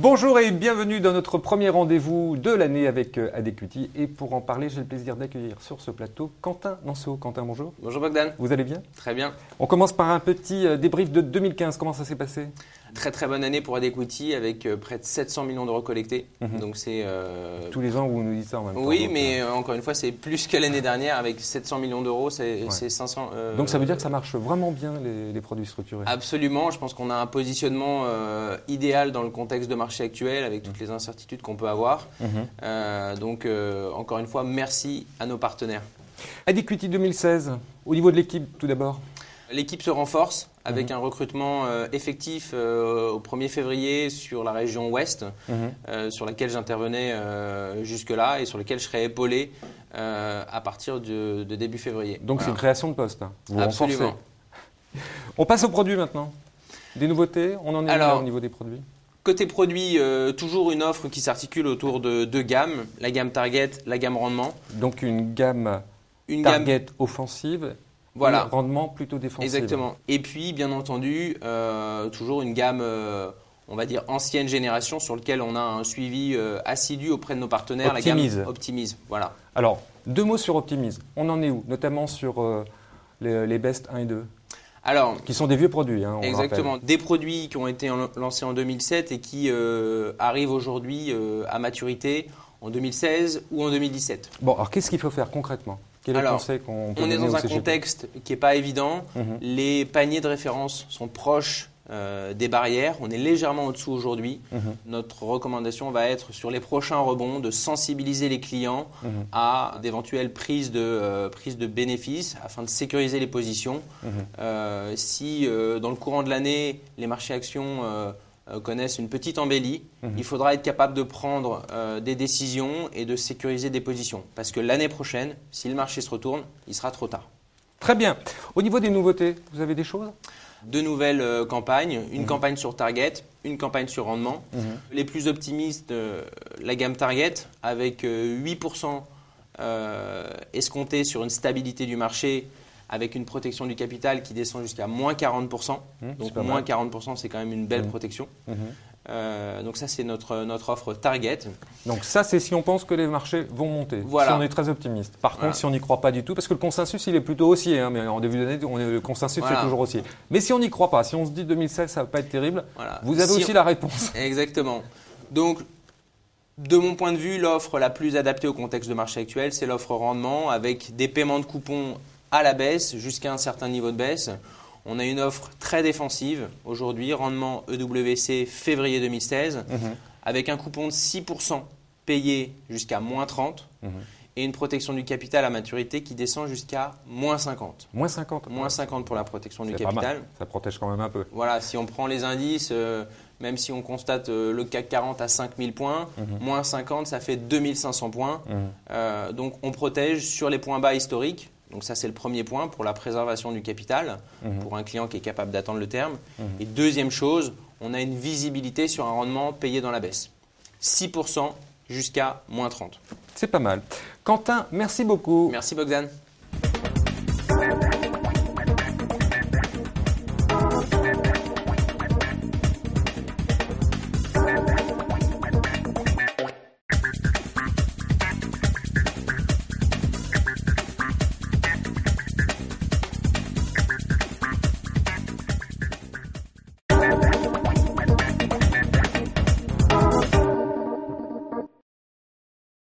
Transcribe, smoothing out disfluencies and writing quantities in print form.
Bonjour et bienvenue dans notre premier rendez-vous de l'année avec Adéquity. Et pour en parler, j'ai le plaisir d'accueillir sur ce plateau Quentin Nanceau. Quentin, bonjour. Bonjour Bogdan. Vous allez bien? Très bien. On commence par un petit débrief de 2015. Comment ça s'est passé? Très très bonne année pour Adéquity avec près de 700 millions d'euros collectés. Donc c'est tous les ans vous nous dites ça en même temps. Oui, mais encore une fois, c'est plus que l'année dernière avec 700 millions d'euros, c'est 500. Donc ça veut dire que ça marche vraiment bien les produits structurés? Absolument. Je pense qu'on a un positionnement idéal dans le contexte de marché actuel avec toutes les incertitudes qu'on peut avoir. Donc encore une fois, merci à nos partenaires. Adéquity 2016. Au niveau de l'équipe, tout d'abord. L'équipe se renforce avec un recrutement effectif au 1er février sur la région Ouest, sur laquelle j'intervenais jusque-là et sur laquelle je serai épaulé à partir de début février. Donc c'est une création de poste. Vous Absolument. renforcez. On passe aux produits maintenant. Des nouveautés, on en est là au niveau des produits? Côté produit, toujours une offre qui s'articule autour de deux gammes, la gamme Target, la gamme Rendement. Donc une gamme Target offensive. Voilà. Rendement plutôt défensif. Exactement. Et puis, bien entendu, toujours une gamme, on va dire, ancienne génération sur laquelle on a un suivi assidu auprès de nos partenaires. Optimise. La gamme Optimise. Voilà. Alors, deux mots sur Optimise. On en est où? Notamment sur les Best 1 et 2. Alors, qui sont des vieux produits. Hein, exactement. Des produits qui ont été lancés en 2007 et qui arrivent aujourd'hui à maturité en 2016 ou en 2017. Bon, alors qu'est-ce qu'il faut faire concrètement? Quel est le conseil qu'on peut donner? On est dans un CGP? contexte qui n'est pas évident. Les paniers de référence sont proches des barrières. On est légèrement au-dessous aujourd'hui. Notre recommandation va être sur les prochains rebonds de sensibiliser les clients à d'éventuelles prises de bénéfices afin de sécuriser les positions. Si dans le courant de l'année, les marchés actions connaissent une petite embellie, il faudra être capable de prendre des décisions et de sécuriser des positions. Parce que l'année prochaine, si le marché se retourne, il sera trop tard. Très bien. Au niveau des nouveautés, vous avez des choses? Deux nouvelles campagnes, une campagne sur Target, une campagne sur Rendement. Les plus optimistes, la gamme Target, avec 8% escomptés sur une stabilité du marché, avec une protection du capital qui descend jusqu'à moins 40%. Donc moins 40%, c'est quand même une belle protection. Donc ça, c'est notre offre Target. Donc ça, c'est si on pense que les marchés vont monter, voilà. Si on est très optimiste. Par contre, si on n'y croit pas du tout, parce que le consensus, il est plutôt haussier, hein, mais en début d'année, le consensus, c'est toujours haussier. Mais si on n'y croit pas, si on se dit 2016, ça ne va pas être terrible, vous avez aussi la réponse. Exactement. Donc, de mon point de vue, l'offre la plus adaptée au contexte de marché actuel, c'est l'offre Rendement avec des paiements de coupons à la baisse jusqu'à un certain niveau de baisse. On a une offre très défensive aujourd'hui, Rendement EWC février 2016, avec un coupon de 6% payé jusqu'à moins 30 et une protection du capital à maturité qui descend jusqu'à moins 50. Moins 50. Moins 50 pour la protection du capital. Pas mal. Ça protège quand même un peu. Voilà, si on prend les indices, même si on constate le CAC 40 à 5000 points, moins 50, ça fait 2500 points. Donc on protège sur les points bas historiques. Donc ça, c'est le premier point pour la préservation du capital, pour un client qui est capable d'attendre le terme. Et deuxième chose, on a une visibilité sur un rendement payé dans la baisse. 6% jusqu'à moins 30. C'est pas mal. Quentin, merci beaucoup. Merci Bogdan.